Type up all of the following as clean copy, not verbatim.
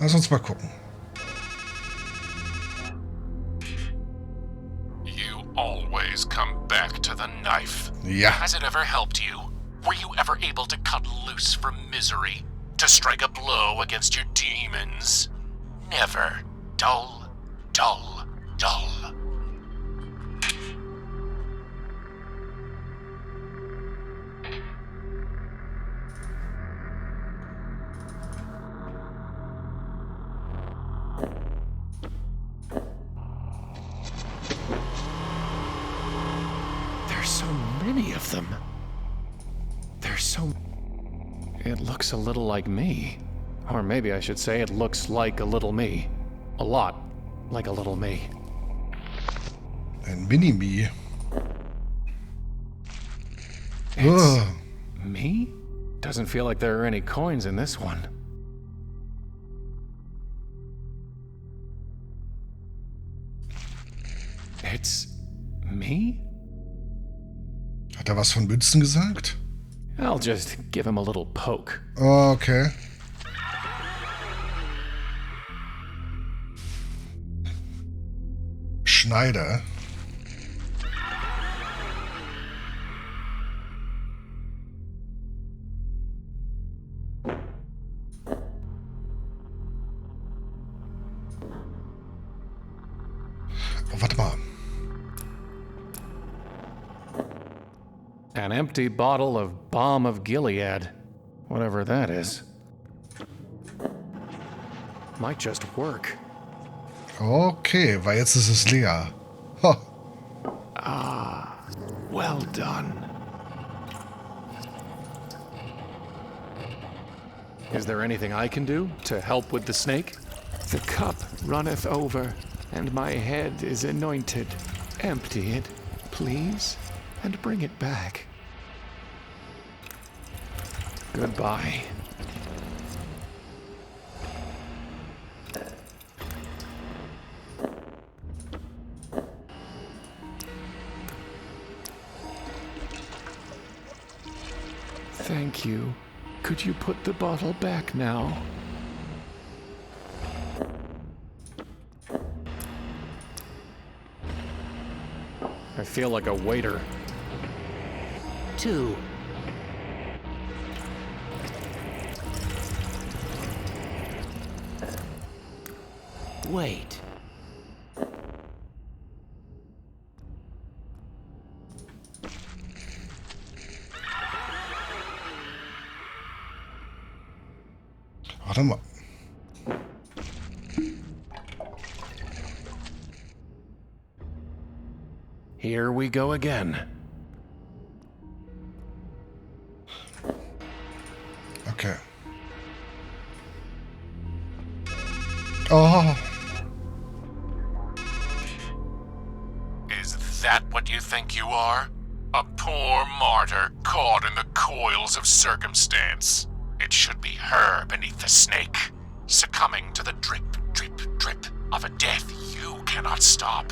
Lass uns mal gucken. You always come back to the knife. Ja. Has it ever helped you? Were you ever able to cut loose from misery? To strike a blow against your demons? Never. Dull, dull, dull. There's so many of them. It looks a little like me. Or maybe I should say it looks like a little me. A lot like a little me. Ein Mini-Me. It's me? Doesn't feel like there are any coins in this one. It's me? Hat er was von Münzen gesagt? I'll just give him a little poke. Okay. Schneider. Oh, warte mal. An empty bottle of Balm of Gilead. Whatever that is. Might just work. Okay, weil jetzt ist es leer. Ha. Well done. Is there anything I can do to help with the snake? The cup runneth over, and my head is anointed. Empty it, please, and bring it back. Goodbye. Thank you. Could you put the bottle back now? I feel like a waiter. 2. Wait. Warte mal. Here we go again. Okay. Oh. Is that what you think you are? A poor martyr caught in the coils of circumstance. It should be her beneath the snake, succumbing to the drip, drip, drip of a death you cannot stop.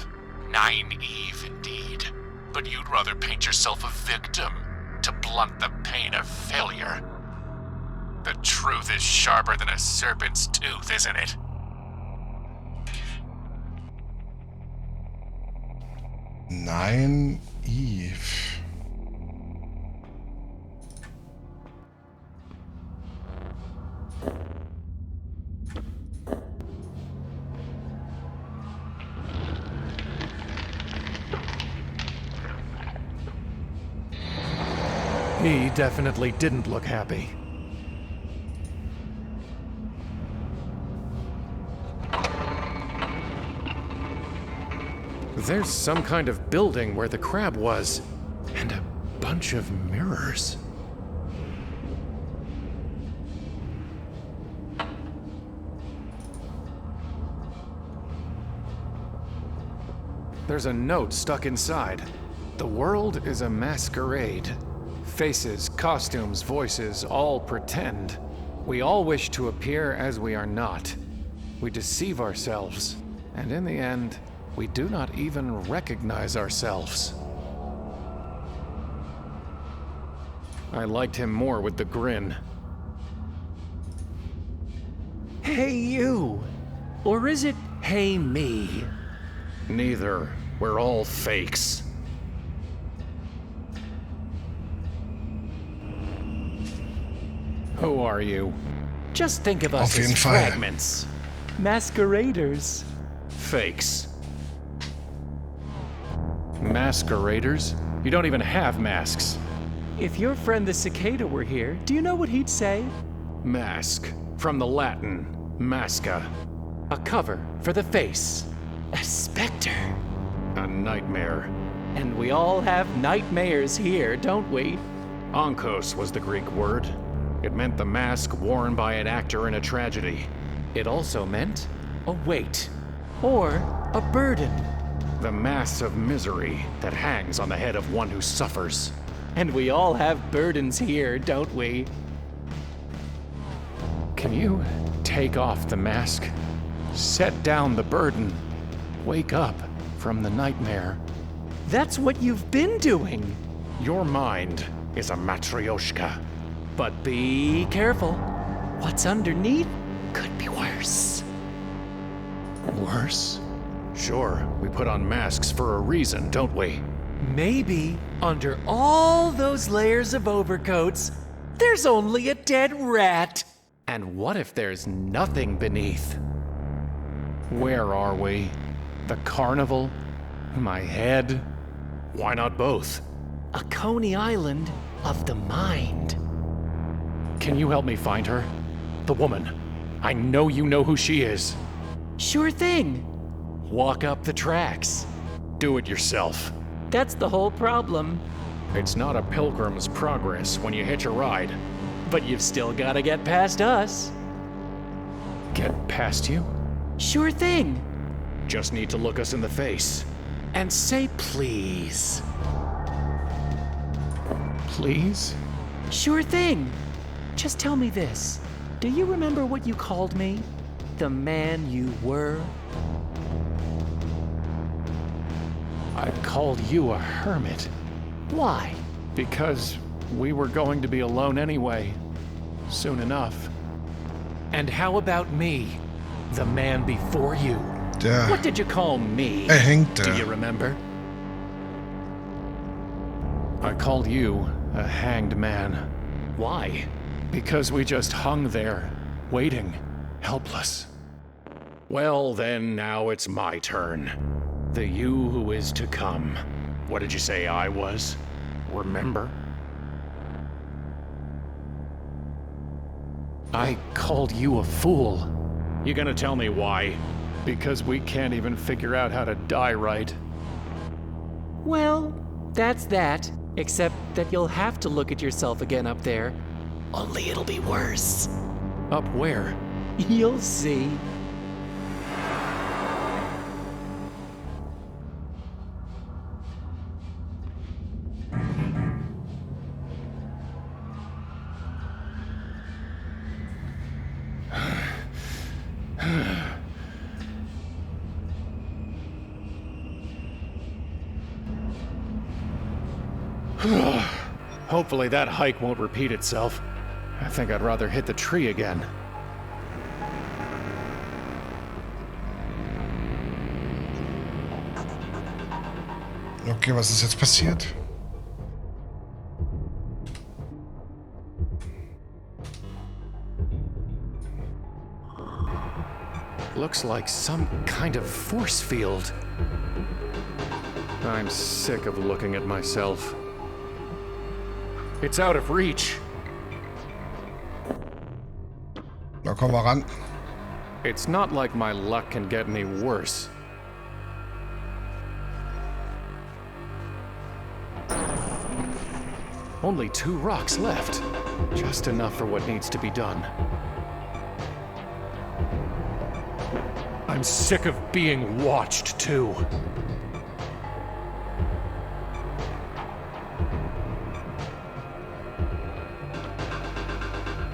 Naive indeed, but you'd rather paint yourself a victim to blunt the pain of failure. The truth is sharper than a serpent's tooth, isn't it? Nein, Eve. He definitely didn't look happy. There's some kind of building where the crab was, and a bunch of mirrors. There's a note stuck inside. The world is a masquerade. Faces, costumes, voices, all pretend. We all wish to appear as we are not. We deceive ourselves, and in the end, we do not even recognize ourselves. I liked him more with the grin. Hey you! Or is it hey me? Neither. We're all fakes. Who are you? Just think of us Auf jeden as Fall. fragments. Masqueraders. Fakes. Masqueraders? You don't even have masks. If your friend the cicada were here, do you know what he'd say? Mask. From the Latin, masca. A cover for the face. A specter. A nightmare. And we all have nightmares here, don't we? Onkos was the Greek word. It meant the mask worn by an actor in a tragedy. It also meant a weight or a burden. The mass of misery that hangs on the head of one who suffers. And we all have burdens here, don't we? Can you take off the mask? Set down the burden. Wake up from the nightmare. That's what you've been doing. Your mind is a matryoshka. But be careful. What's underneath could be worse. Worse? Sure, we put on masks for a reason, don't we? Maybe under all those layers of overcoats, there's only a dead rat. And what if there's nothing beneath? Where are we? The carnival? My head? Why not both? A Coney Island of the mind. Can you help me find her? The woman. I know you know who she is. Sure thing. Walk up the tracks. Do it yourself. That's the whole problem. It's not a pilgrim's progress when you hitch a ride. But you've still gotta get past us. Get past you? Sure thing. Just need to look us in the face. And say please. Please? Sure thing. Just tell me this. Do you remember what you called me? The man you were? I called you a hermit. Why? Because we were going to be alone anyway. Soon enough. And how about me? The man before you? Der, What did you call me? hängte. Do you remember? I called you a hanged man. Why? Because we just hung there, waiting, helpless. Well, then, now it's my turn. The you who is to come. What did you say I was? Remember? I called you a fool. You gonna tell me why? Because we can't even figure out how to die right. Well, that's that. Except that you'll have to look at yourself again up there. Only it'll be worse. Up where? You'll see. Hopefully that hike won't repeat itself. I think I'd rather hit the tree again. Okay, was ist jetzt passiert? Looks like some kind of force field. I'm sick of looking at myself. It's out of reach. Na, komm mal ran. It's not like my luck can get any worse. Only 2 rocks left. Just enough for what needs to be done. I'm sick of being watched, too.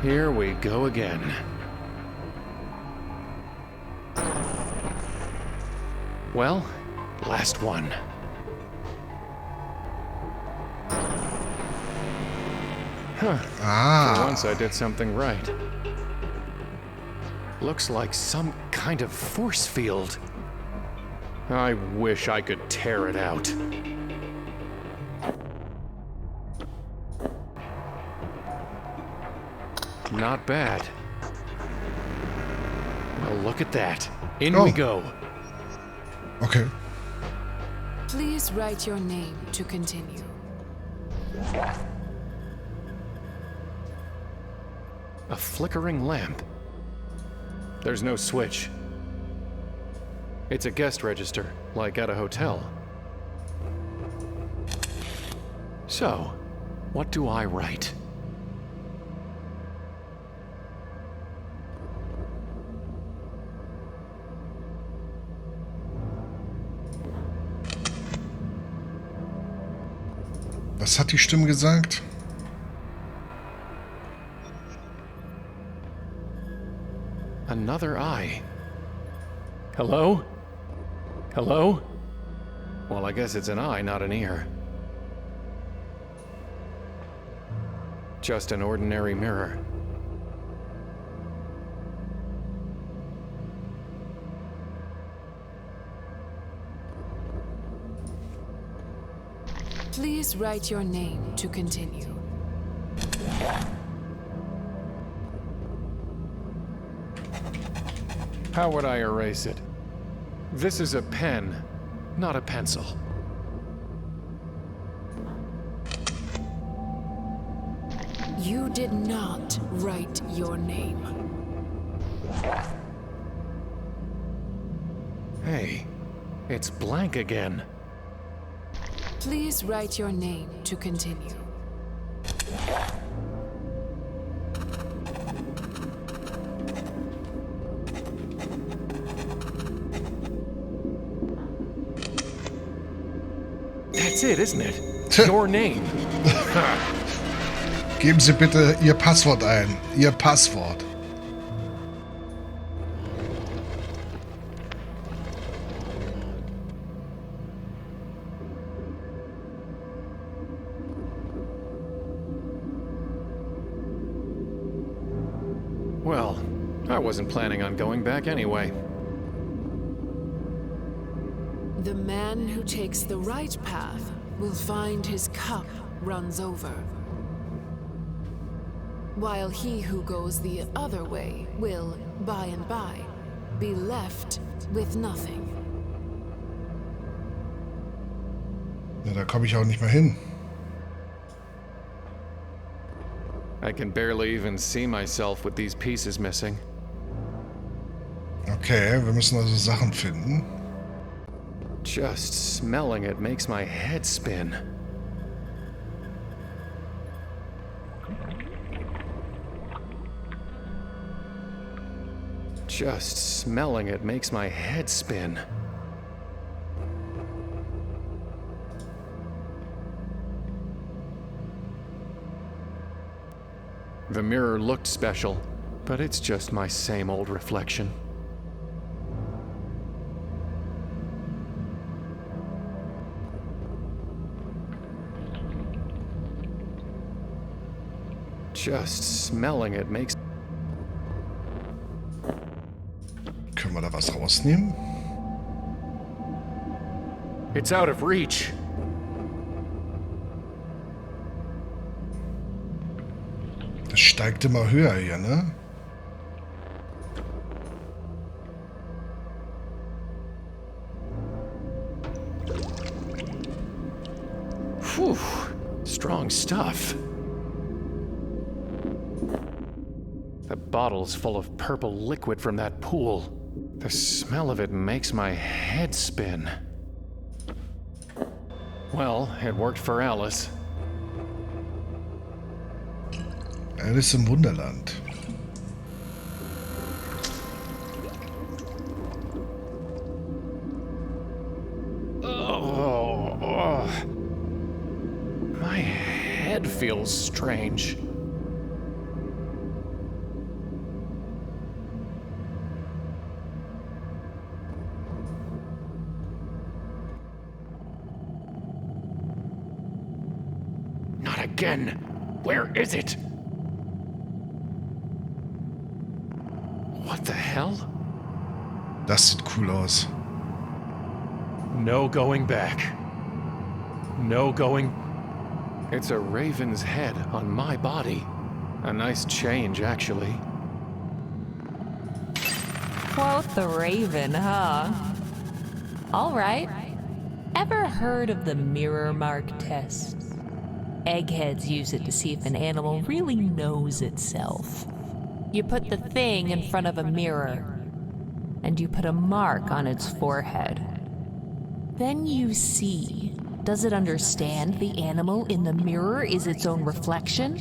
Here we go again. Well, last one. Huh. For Ah, once I did something right. Looks like some kind of force field. I wish I could tear it out. Not bad. Well, look at that. In we go. Okay. Please write your name to continue. A flickering lamp. There's no switch. It's a guest register, like at a hotel. So, what do I write? Was hat die Stimme gesagt? Another eye. Hello? Hello? Well, I guess it's an eye, not an ear. Just an ordinary mirror. Please write your name to continue. How would I erase it? This is a pen, not a pencil. You did not write your name. Hey, it's blank again. Please write your name to continue. That's it, isn't it? Your name. Geben Sie bitte Ihr Passwort ein. Ihr Passwort. Well, I wasn't planning on going back anyway. The man who takes the right path will find his cup runs over, while he who goes the other way will, by and by, be left with nothing. Ja, da komme ich auch nicht mehr hin. I can barely even see myself with these pieces missing. Okay, wir müssen also Sachen finden. Just smelling it makes my head spin. Just smelling it makes my head spin. The mirror looked special, but it's just my same old reflection. Just smelling it makes... Können wir da was rausnehmen? It's out of reach. Das steigt immer höher hier, ne? Whew, strong stuff. The bottle's full of purple liquid from that pool. The smell of it makes my head spin. Well, it worked for Alice. Alice im Wunderland. Oh, my head feels strange. Not again. Where is it? What the hell? Das sieht cool aus. No going back. No going... It's a raven's head on my body. A nice change, actually. Quote the raven, huh? All right. Ever heard of the mirror mark test? Eggheads use it to see if an animal really knows itself. You put the thing in front of a mirror, and you put a mark on its forehead. Then you see, does it understand the animal in the mirror is its own reflection?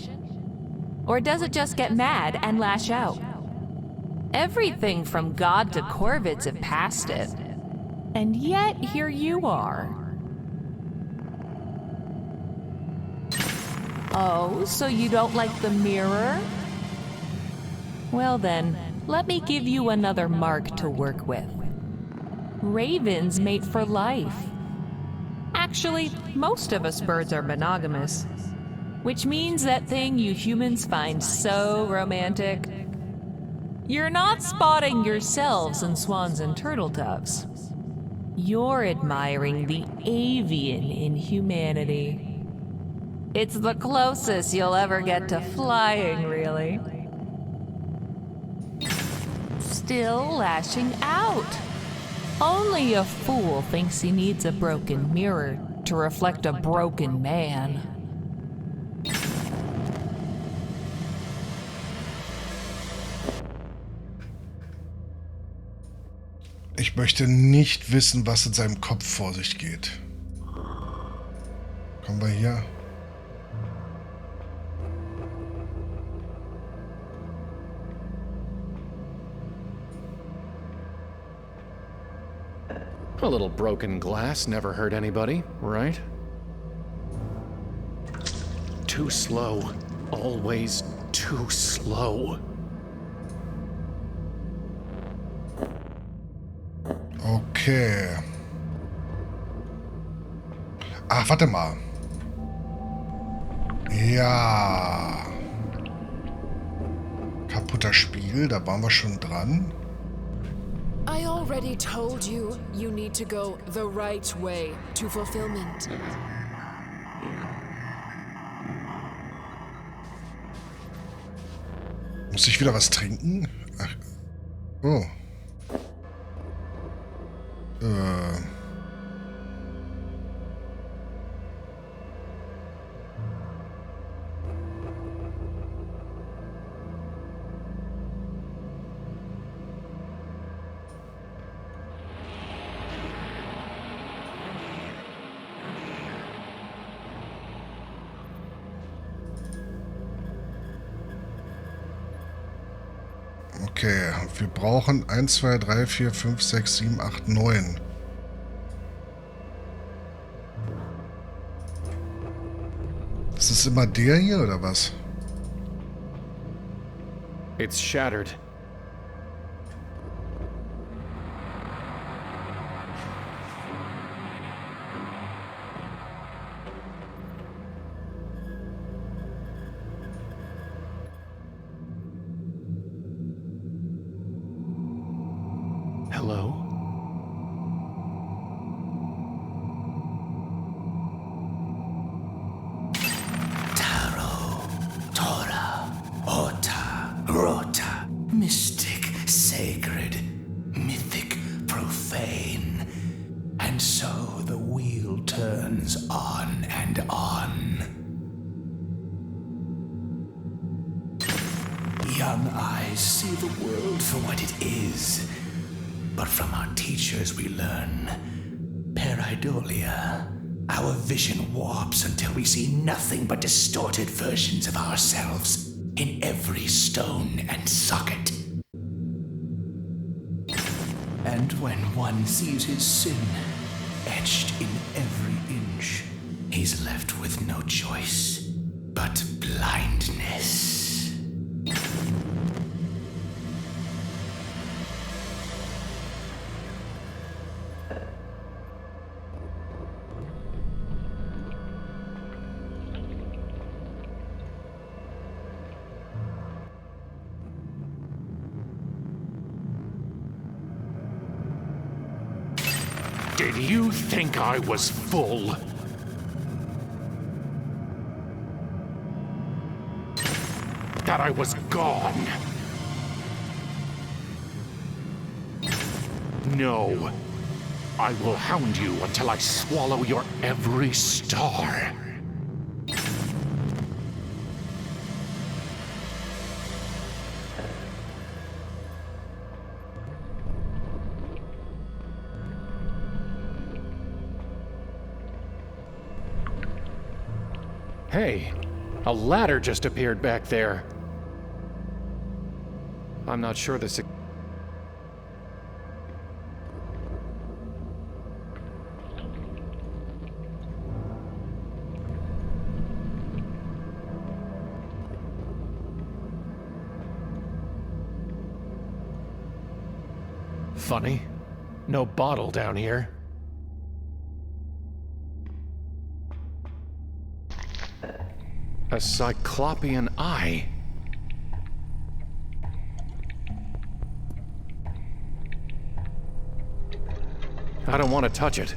Or does it just get mad and lash out? Everything from God to Corvids have passed it. And yet, here you are. Oh, so you don't like the mirror? Well then, let me give you another mark to work with. Ravens mate for life. Actually, most of us birds are monogamous, which means that thing you humans find so romantic. You're not spotting yourselves in swans and turtle doves. You're admiring the avian in humanity. It's the closest you'll ever get to flying, really. Still lashing out. Only a fool thinks he needs a broken mirror to reflect a broken man. Ich möchte nicht wissen, was in seinem Kopf vor sich geht. Kommen wir hier. A little broken glass never hurt anybody, right? Too slow. Always too slow. Okay. Ach, warte mal. Ja. Kaputter Spiegel, da waren wir schon dran. I already told you, you need to go the right way to fulfillment. Muss ich wieder was trinken? Ach. Oh. Okay, wir brauchen 1, 2, 3, 4, 5, 6, 7, 8, 9. Ist es immer der hier oder was? It's shattered. Hello? Rota, mystic, sacred, mythic, profane. And so the wheel turns on and on. Young eyes see the world for what it is. But from our teachers we learn pareidolia. Our vision warps until we see nothing but distorted versions of ourselves in every stone and socket. And when one sees his sin etched in every inch, he's left with no choice but blindness. Did you think I was full? That I was gone? No. I will hound you until I swallow your every star. Hey, a ladder just appeared back there. I'm not sure this. Funny. No bottle down here. A cyclopean eye. I don't want to touch it.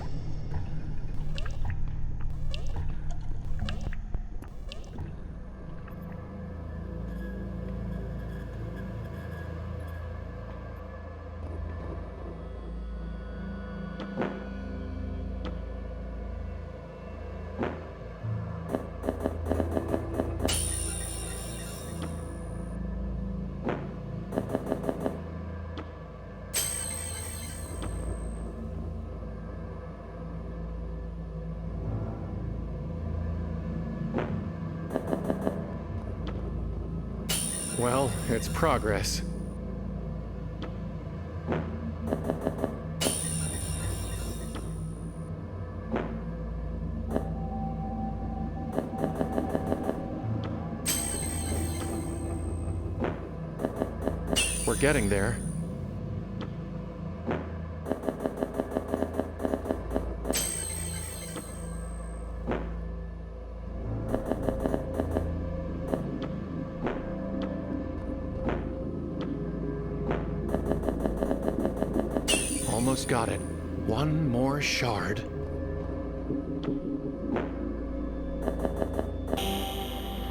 Well, it's progress. We're getting there. Almost got it. One more shard.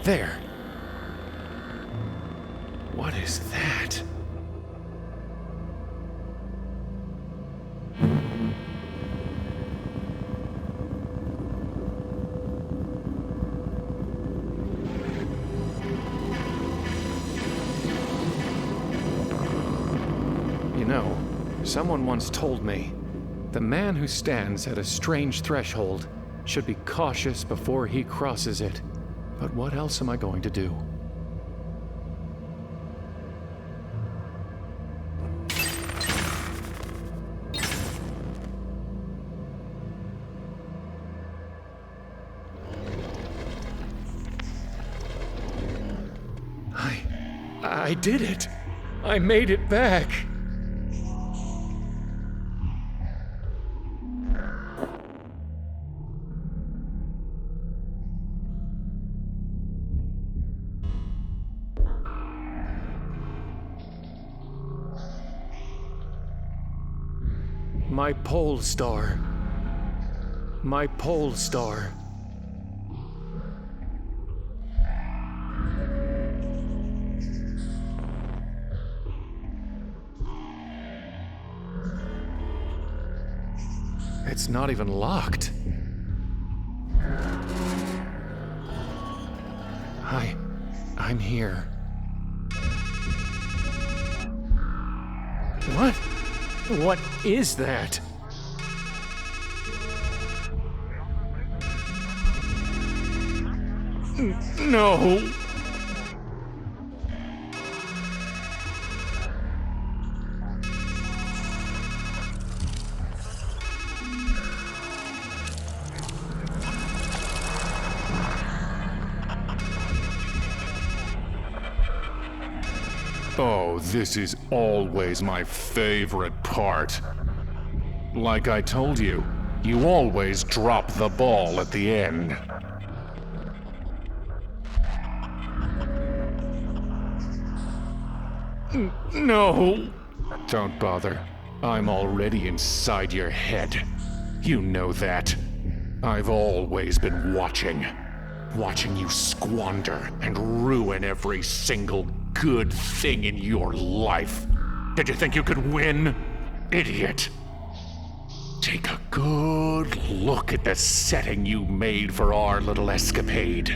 There. What is that? You know, someone once told me, the man who stands at a strange threshold should be cautious before he crosses it. But what else am I going to do? I did it! I made it back! My pole star. My pole star. It's not even locked. Hi, I'm here. What? What is that? No! Oh, this is always my favorite part. Like I told you, you always drop the ball at the end. No! Don't bother. I'm already inside your head. You know that. I've always been watching. Watching you squander and ruin every single good thing in your life. Did you think you could win? Idiot. Take a good look at the setting you made for our little escapade.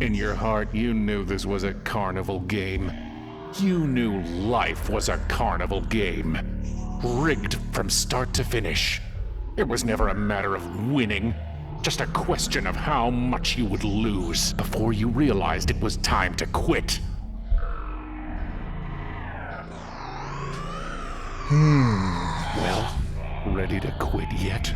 In your heart, you knew this was a carnival game. You knew life was a carnival game. Rigged from start to finish. It was never a matter of winning. Just a question of how much you would lose before you realized it was time to quit. Well, ready to quit yet?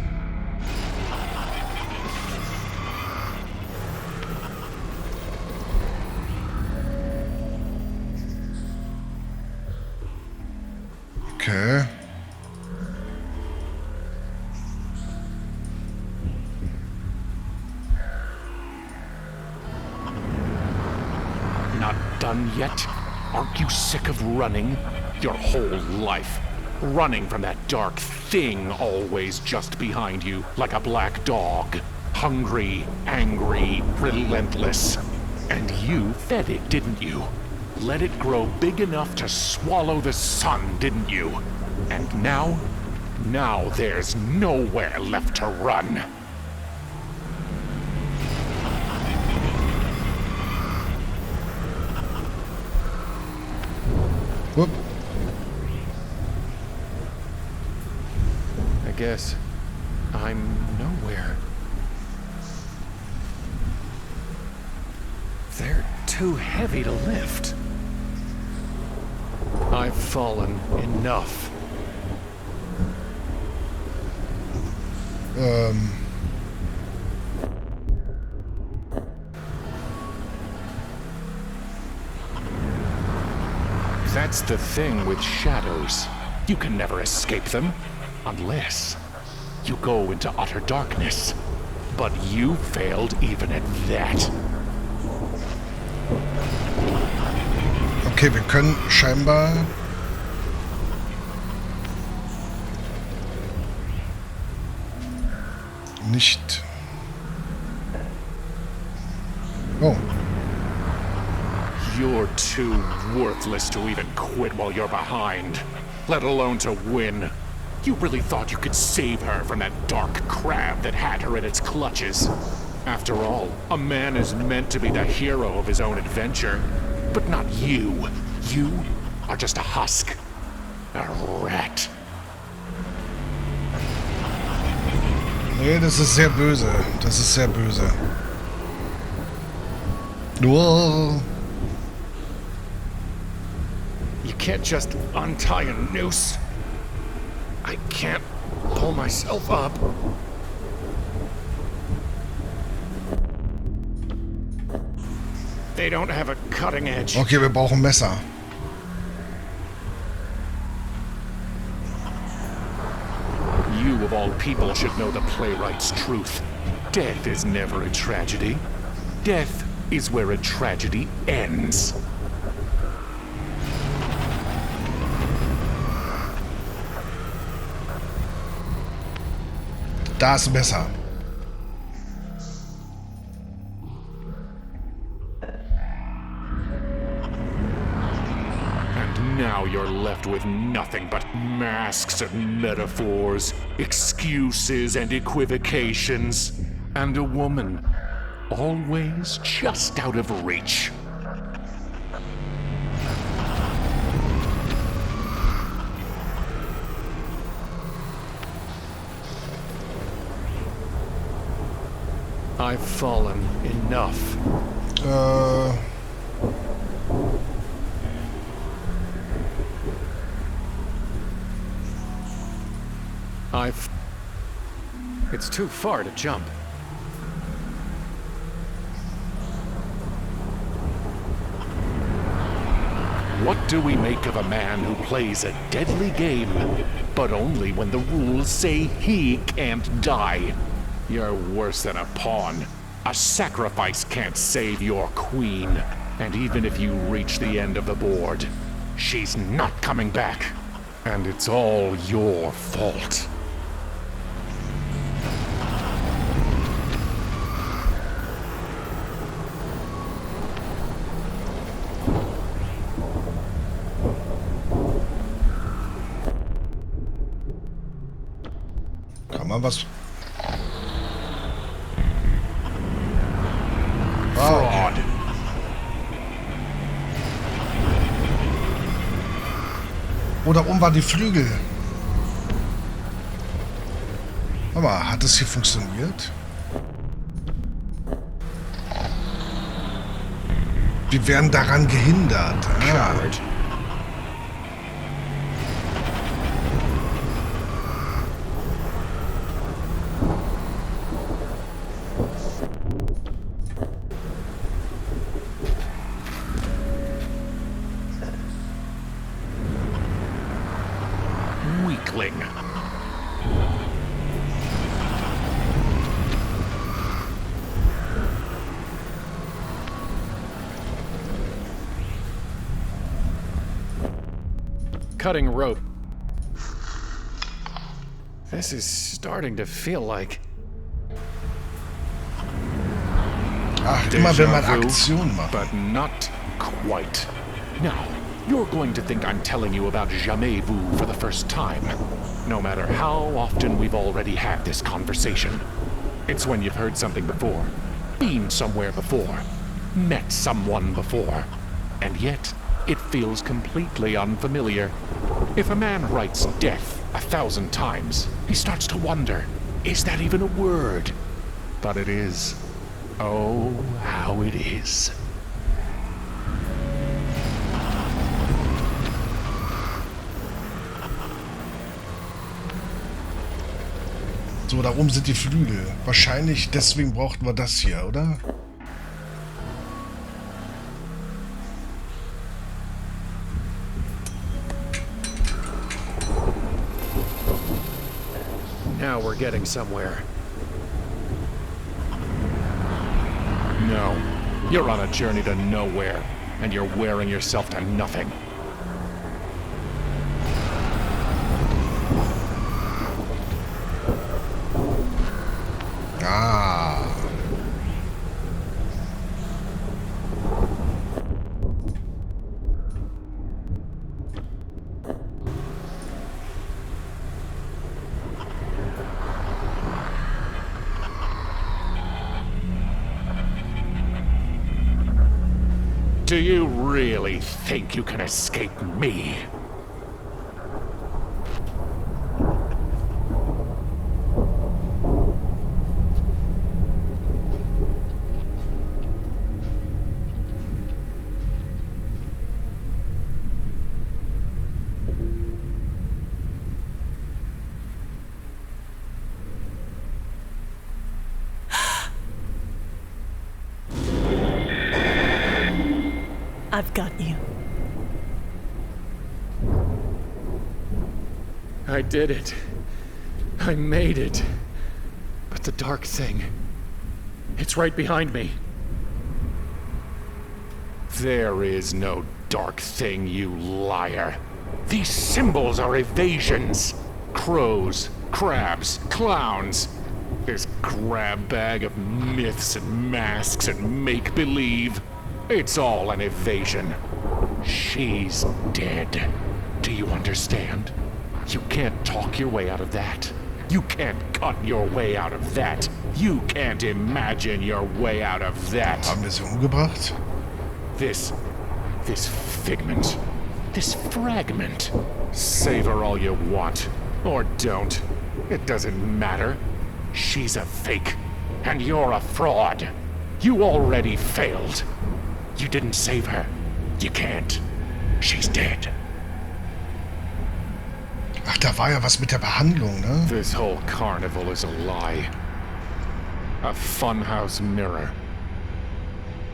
Okay. Not done yet? Aren't you sick of running? Your whole life. Running from that dark thing always just behind you, like a black dog. Hungry, angry, relentless. And you fed it, didn't you? Let it grow big enough to swallow the sun, didn't you? And now there's nowhere left to run. Whoop. I guess I'm nowhere. They're too heavy to lift. I've fallen enough. That's the thing with shadows. You can never escape them, unless you go into utter darkness. But you failed even at that. Okay, wir können scheinbar... nicht... Oh. You're too worthless to even quit while you're behind, let alone to win. You really thought you could save her from that dark crab that had her in its clutches. After all, a man is meant to be the hero of his own adventure, but not you. You are just a husk. A rat. Nee, das ist sehr böse. Das ist sehr böse. Nur... You can't just untie a noose. I can't pull myself up. They don't have a cutting edge. Okay, wir brauchen Messer. You of all people should know the playwright's truth. Death is never a tragedy. Death is where a tragedy ends. Da ist ein Messer. And now you're left with nothing but masks and metaphors, excuses and equivocations, and a woman always just out of reach. I've fallen enough. It's too far to jump. What do we make of a man who plays a deadly game, but only when the rules say he can't die? You're worse than a pawn. A sacrifice can't save your queen. And even if you reach the end of the board, she's not coming back. And it's all your fault. Kann man was... Wow. Oh, da oben waren die Flügel. Aber hat das hier funktioniert? Wir werden daran gehindert. Ah. Weakling. Cutting rope. This is starting to feel like... Ach, immer wenn man Déjà vu, Aktion macht. But not quite. Now, you're going to think I'm telling you about jamais vu for the first time. No matter how often we've already had this conversation. It's when you've heard something before, been somewhere before, met someone before, and yet it feels completely unfamiliar. If a man writes death 1,000 times, he starts to wonder, is that even a word? But it is. Oh, how it is. So, da oben sind die Flügel. Wahrscheinlich deswegen brauchten wir das hier, oder? Now we're getting somewhere. No. You're on a journey to nowhere, and you're wearing yourself to nothing. Ah. Do you really think you can escape me? I've got you. I did it. I made it. But the dark thing, it's right behind me. There is no dark thing, you liar. These symbols are evasions. Crows, crabs, clowns. This grab bag of myths and masks and make-believe. It's all an evasion. She's dead. Do you understand? You can't talk your way out of that. You can't cut your way out of that. You can't imagine your way out of that. Haben wir sie umgebracht? This figment, this fragment. Savor all you want, or don't. It doesn't matter. She's a fake, and you're a fraud. You already failed. You didn't save her. You can't. She's dead. Ach, da war ja was mit der Behandlung, ne? This whole carnival is a lie. A funhouse mirror.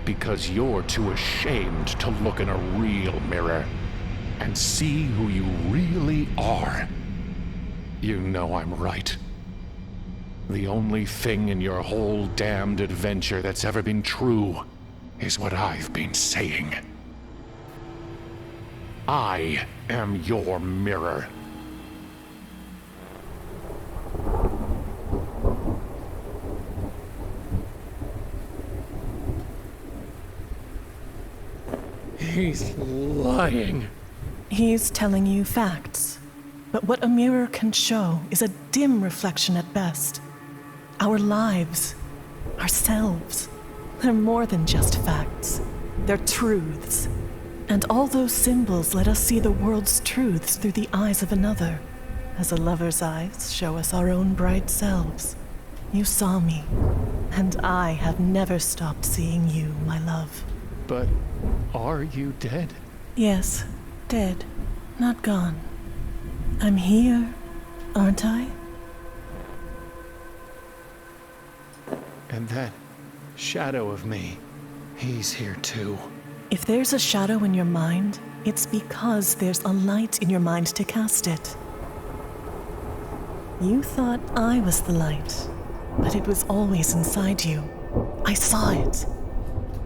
Because you're too ashamed to look in a real mirror and see who you really are. You know I'm right. The only thing in your whole damned adventure that's ever been true is what I've been saying. I am your mirror. He's lying. He's telling you facts. But what a mirror can show is a dim reflection at best. Our lives, ourselves, they're more than just facts. They're truths. And all those symbols let us see the world's truths through the eyes of another, as a lover's eyes show us our own bright selves. You saw me, and I have never stopped seeing you, my love. But are you dead? Yes, dead, not gone. I'm here, aren't I? And that shadow of me, he's here too. If there's a shadow in your mind, it's because there's a light in your mind to cast it. You thought I was the light, but it was always inside you. I saw it.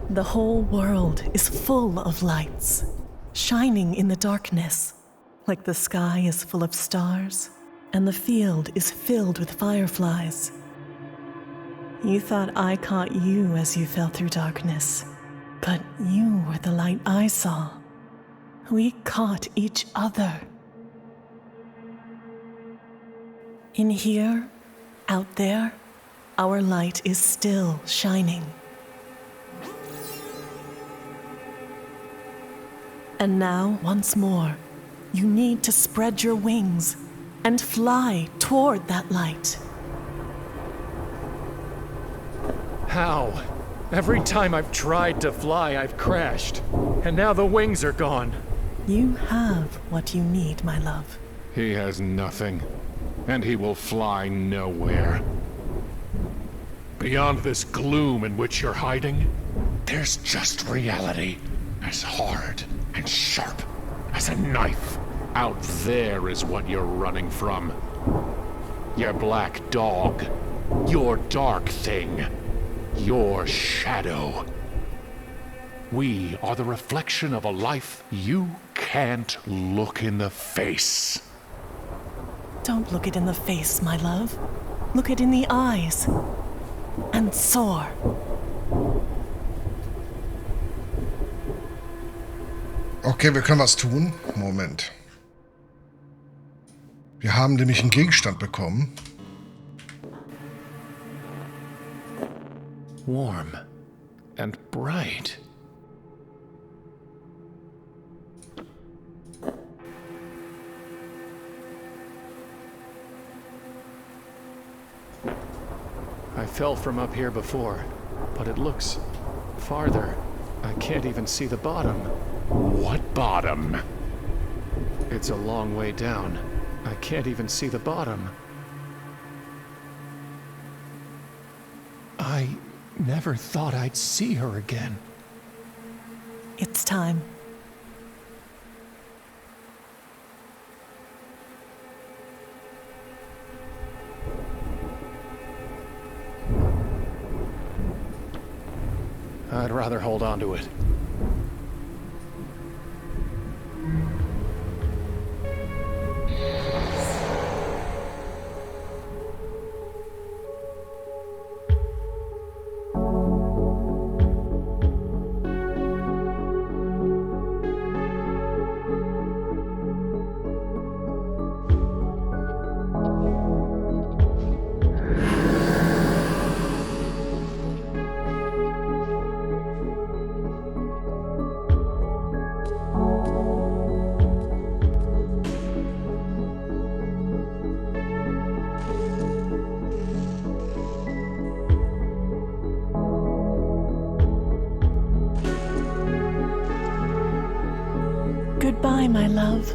The whole world is full of lights, shining in the darkness, like the sky is full of stars, and the field is filled with fireflies. You thought I caught you as you fell through darkness, but you were the light I saw. We caught each other. In here, out there, our light is still shining. And now, once more, you need to spread your wings and fly toward that light. How? Every time I've tried to fly, I've crashed. And now the wings are gone. You have what you need, my love. He has nothing, and he will fly nowhere. Beyond this gloom in which you're hiding, there's just reality, as hard and sharp as a knife. Out there is what you're running from. Your black dog, your dark thing, your shadow. We are the reflection of a life you can't look in the face. Don't look it in the face, my love. Look it in the eyes. And soar. Okay, wir können was tun. Moment. Wir haben nämlich einen Gegenstand bekommen. Warm and bright. I fell from up here before, but it looks farther. I can't even see the bottom. What bottom? It's a long way down. I can't even see the bottom. I never thought I'd see her again. It's time. I'd rather hold on to it. Goodbye, my love.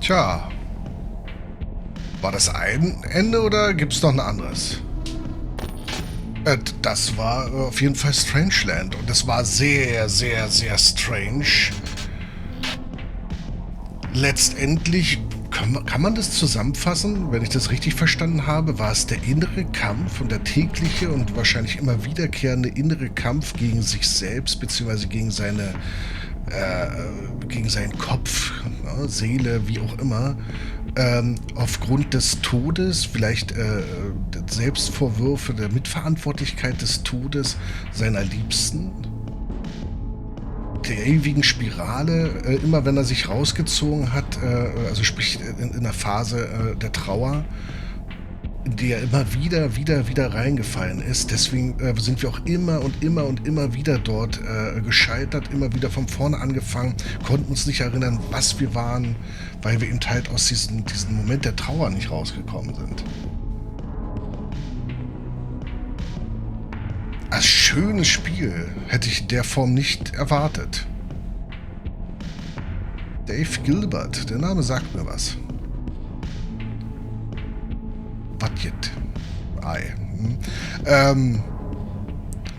Tja. War das ein Ende oder gibt es noch ein anderes? Das war auf jeden Fall Strangeland. Und es war sehr, sehr, sehr strange. Letztendlich, kann man das zusammenfassen? Wenn ich das richtig verstanden habe, war es der innere Kampf und der tägliche und wahrscheinlich immer wiederkehrende innere Kampf gegen sich selbst, beziehungsweise gegen seinen Kopf, ne, Seele, wie auch immer, aufgrund des Todes, vielleicht Selbstvorwürfe der Mitverantwortlichkeit des Todes seiner Liebsten, der ewigen Spirale, immer wenn er sich rausgezogen hat, also sprich in der Phase der Trauer, in die er immer wieder reingefallen ist. Deswegen sind wir auch immer wieder dort gescheitert, immer wieder von vorne angefangen, konnten uns nicht erinnern, was wir waren, weil wir eben halt aus diesem Moment der Trauer nicht rausgekommen sind. Als schönes Spiel hätte ich in der Form nicht erwartet. Dave Gilbert, der Name sagt mir was. Budget.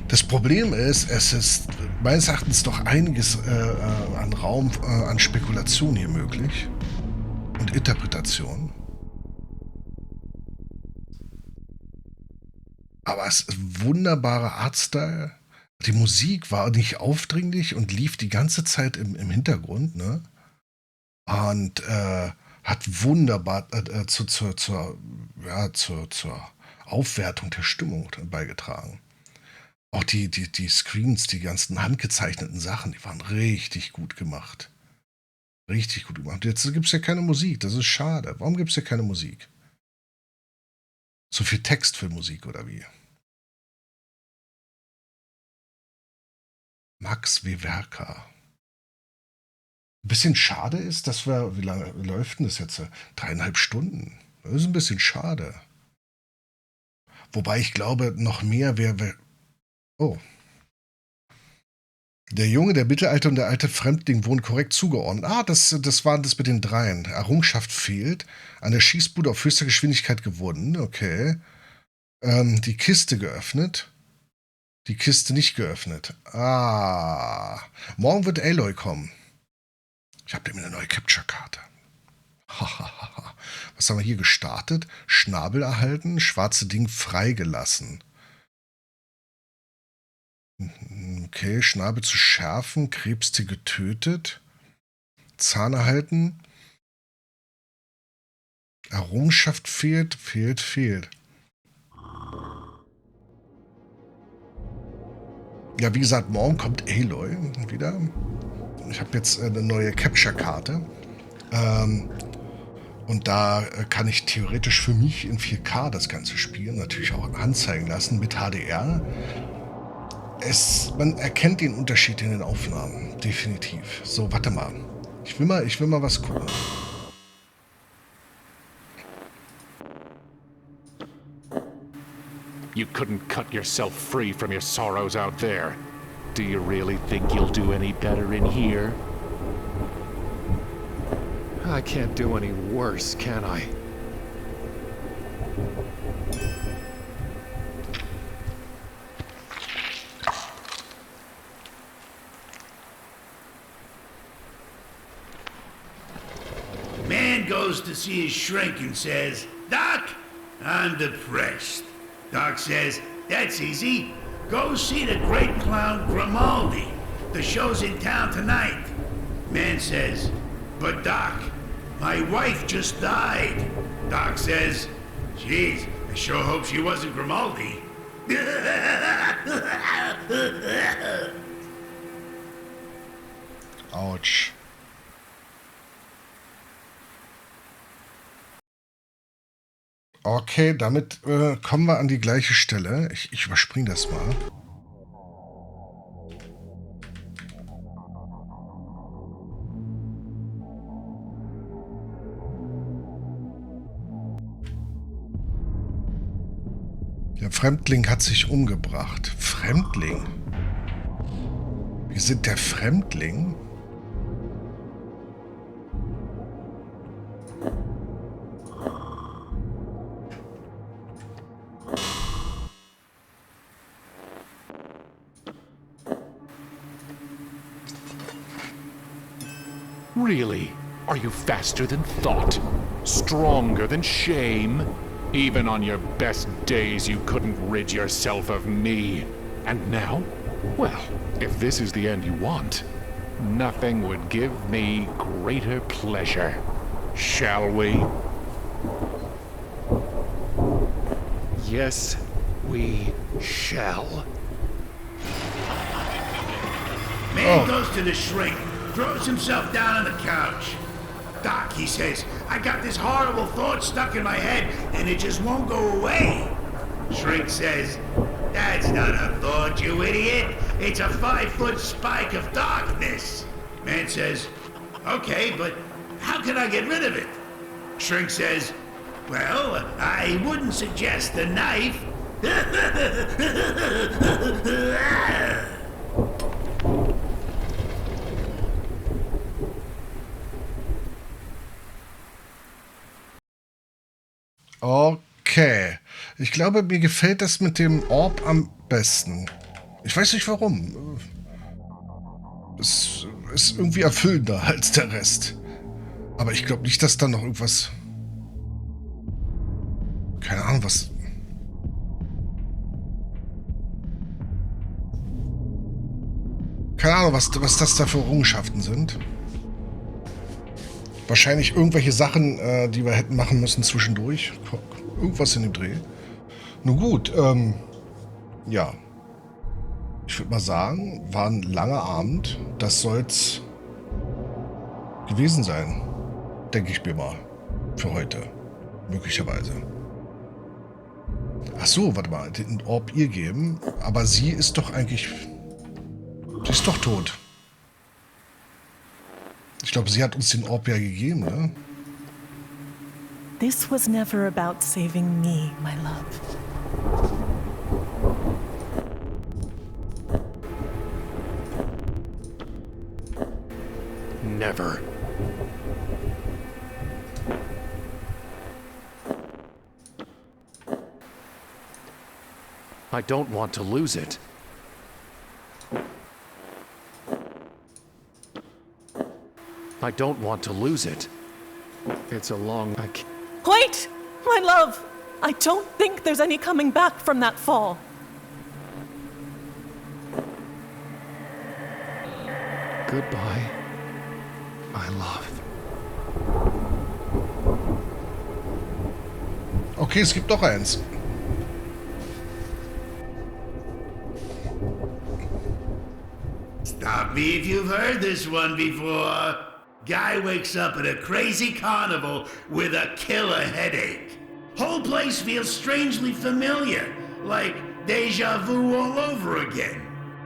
Das Problem ist, es ist meines Erachtens doch einiges an Raum, an Spekulation hier möglich und Interpretation. Aber es ist wunderbarer Artstyle. Die Musik war nicht aufdringlich und lief die ganze Zeit im Hintergrund, ne? Und hat wunderbar zur Aufwertung der Stimmung beigetragen. Auch die Screens, die ganzen handgezeichneten Sachen, die waren richtig gut gemacht. Richtig gut gemacht. Jetzt gibt es ja keine Musik, das ist schade. Warum gibt es ja keine Musik? So viel Text für Musik, oder wie? Max Wewerka. Ein bisschen schade ist, dass wir, wie lange läuft denn das jetzt? 3,5 Stunden. Das ist ein bisschen schade. Wobei ich glaube, noch mehr wäre... Oh. Der Junge, der Mittelalte und der alte Fremdling wurden korrekt zugeordnet. Ah, das waren das mit den dreien. Errungenschaft fehlt. An der Schießbude auf höchster Geschwindigkeit gewonnen. Okay. Die Kiste geöffnet. Die Kiste nicht geöffnet. Ah. Morgen wird Aloy kommen. Ich habe mir eine neue Capture-Karte. Was haben wir hier gestartet? Schnabel erhalten, schwarze Ding freigelassen. Okay, Schnabel zu schärfen, Krebstier getötet. Zahn erhalten. Errungenschaft fehlt. Ja, wie gesagt, morgen kommt Aloy wieder. Ich habe jetzt eine neue Capture-Karte. Und da kann ich theoretisch für mich in 4K das Ganze spielen. Natürlich auch anzeigen lassen mit HDR. Man erkennt den Unterschied in den Aufnahmen. Definitiv. So, warte mal. Ich will mal was gucken. You couldn't cut yourself free from your sorrows out there. Do you really think you'll do any better in here? I can't do any worse, can I? Man goes to see his shrink and says, "Doc, I'm depressed." Doc says, "That's easy. Go see the great clown Grimaldi. The show's in town tonight." Man says, "But Doc, my wife just died." Doc says, "Geez, I sure hope she wasn't Grimaldi." Autsch. Okay, damit kommen wir an die gleiche Stelle. Ich überspringe das mal. Der Fremdling hat sich umgebracht. Fremdling? Wir sind der Fremdling? Really? Are you faster than thought? Stronger than shame? Even on your best days, you couldn't rid yourself of me. And now? Well, if this is the end you want, nothing would give me greater pleasure. Shall we? Yes, we shall. Man goes to the shrink, throws himself down on the couch. Doc, he says, I got this horrible thought stuck in my head and it just won't go away. Shrink says, that's not a thought, you idiot. It's a 5-foot spike of darkness. Man says, okay, but how can I get rid of it? Shrink says, well, I wouldn't suggest the knife. Okay. Ich glaube, mir gefällt das mit dem Orb am besten. Ich weiß nicht warum. Es ist irgendwie erfüllender als der Rest. Aber ich glaube nicht, dass da noch irgendwas... Keine Ahnung, was... Keine Ahnung, was das da für Errungenschaften sind. Wahrscheinlich irgendwelche Sachen, die wir hätten machen müssen zwischendurch. Irgendwas in dem Dreh. Nun gut, ja. Ich würde mal sagen, war ein langer Abend. Das soll's gewesen sein. Denke ich mir mal. Für heute. Möglicherweise. Ach so, warte mal. Den Orb ihr geben. Aber sie ist doch eigentlich... Sie ist doch tot. Ich glaube, sie hat uns den Orb ja gegeben, ne? This was never about saving me, my love. Never. I don't want to lose it. I don't want to lose it. It's a long... Wait! My love! I don't think there's any coming back from that fall. Goodbye, my love. Okay, es gibt noch eins. Stop me if you've heard this one before. Guy wakes up at a crazy carnival with a killer headache. Whole place feels strangely familiar, like deja vu all over again.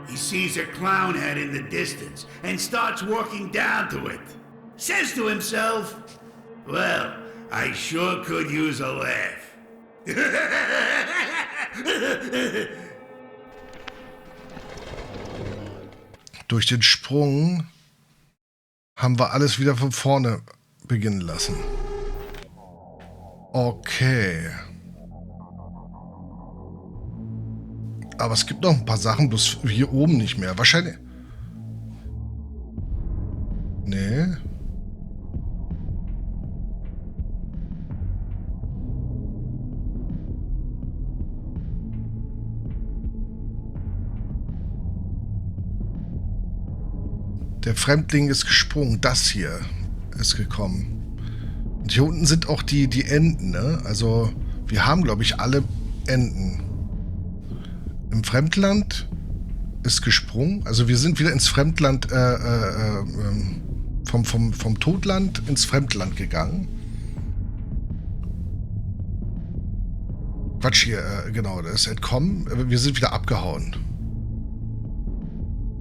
He sees a clown head in the distance and starts walking down to it. Says to himself, well, I sure could use a laugh. Durch den Sprung haben wir alles wieder von vorne beginnen lassen. Okay. Aber es gibt noch ein paar Sachen, bloß hier oben nicht mehr. Wahrscheinlich... Nee. Der Fremdling ist gesprungen. Das hier ist gekommen. Und hier unten sind auch die Enden, ne? Also, wir haben, glaube ich, alle Enden. Im Fremdland ist gesprungen. Also, wir sind wieder ins Fremdland, vom Todland ins Fremdland gegangen. Quatsch hier, genau, das ist entkommen. Wir sind wieder abgehauen.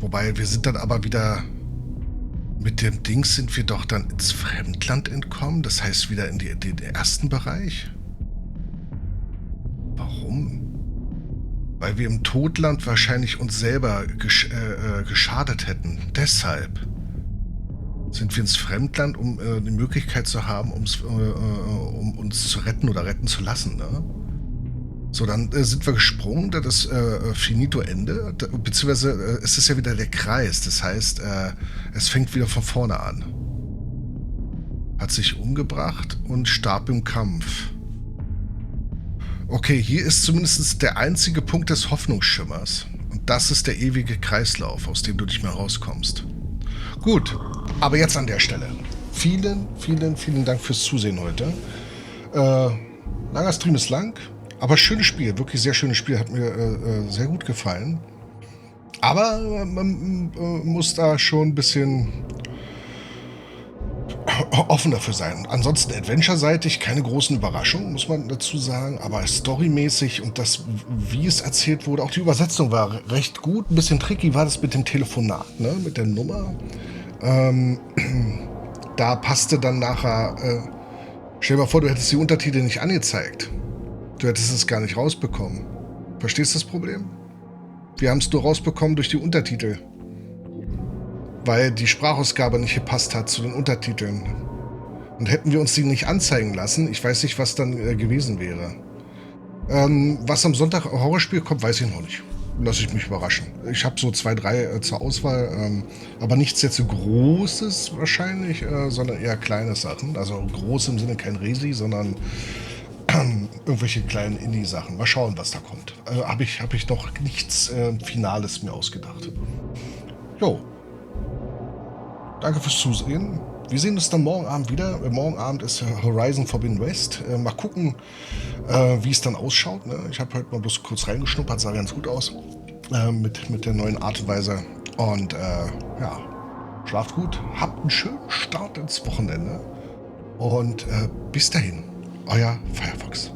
Wobei, wir sind dann aber wieder... Mit dem Ding sind wir doch dann ins Fremdland entkommen. Das heißt wieder in den ersten Bereich. Warum? Weil wir im Todland wahrscheinlich uns selber geschadet hätten. Deshalb sind wir ins Fremdland, um die Möglichkeit zu haben, um uns zu retten oder retten zu lassen. Ne? So, dann sind wir gesprungen, das ist finito Ende, beziehungsweise es ist ja wieder der Kreis, das heißt, es fängt wieder von vorne an. hat sich umgebracht und starb im Kampf. Okay, hier ist zumindest der einzige Punkt des Hoffnungsschimmers. Und das ist der ewige Kreislauf, aus dem du nicht mehr rauskommst. Gut, aber jetzt an der Stelle. Vielen, vielen, vielen Dank fürs Zusehen heute. Langer Stream ist lang, aber schönes Spiel, wirklich sehr schönes Spiel, hat mir sehr gut gefallen. Aber man muss da schon ein bisschen offen dafür sein. Ansonsten adventure-seitig keine großen Überraschungen, muss man dazu sagen, aber storymäßig und das, wie es erzählt wurde, auch die Übersetzung war recht gut. Ein bisschen tricky war das mit dem Telefonat, ne, mit der Nummer. Da passte dann nachher, stell dir mal vor, du hättest die Untertitel nicht angezeigt. Du hättest es gar nicht rausbekommen. Verstehst du das Problem? Wir haben es nur rausbekommen durch die Untertitel. Weil die Sprachausgabe nicht gepasst hat zu den Untertiteln. Und hätten wir uns die nicht anzeigen lassen, ich weiß nicht, was dann gewesen wäre. Was am Sonntag Horrorspiel kommt, weiß ich noch nicht. Lass ich mich überraschen. Ich habe so 2, 3 zur Auswahl, aber nichts jetzt so Großes wahrscheinlich, sondern eher kleine Sachen. Also groß im Sinne kein Resi, sondern irgendwelche kleinen Indie-Sachen. Mal schauen, was da kommt. Hab ich noch nichts Finales mir ausgedacht. Jo. Danke fürs Zusehen. Wir sehen uns dann morgen Abend wieder. Morgen Abend ist Horizon Forbidden West. Mal gucken, wie es dann ausschaut. Ne? Ich habe heute mal bloß kurz reingeschnuppert, sah ganz gut aus. Mit der neuen Art und Weise. Und ja, schlaft gut. Habt einen schönen Start ins Wochenende. Und bis dahin, euer FireFox.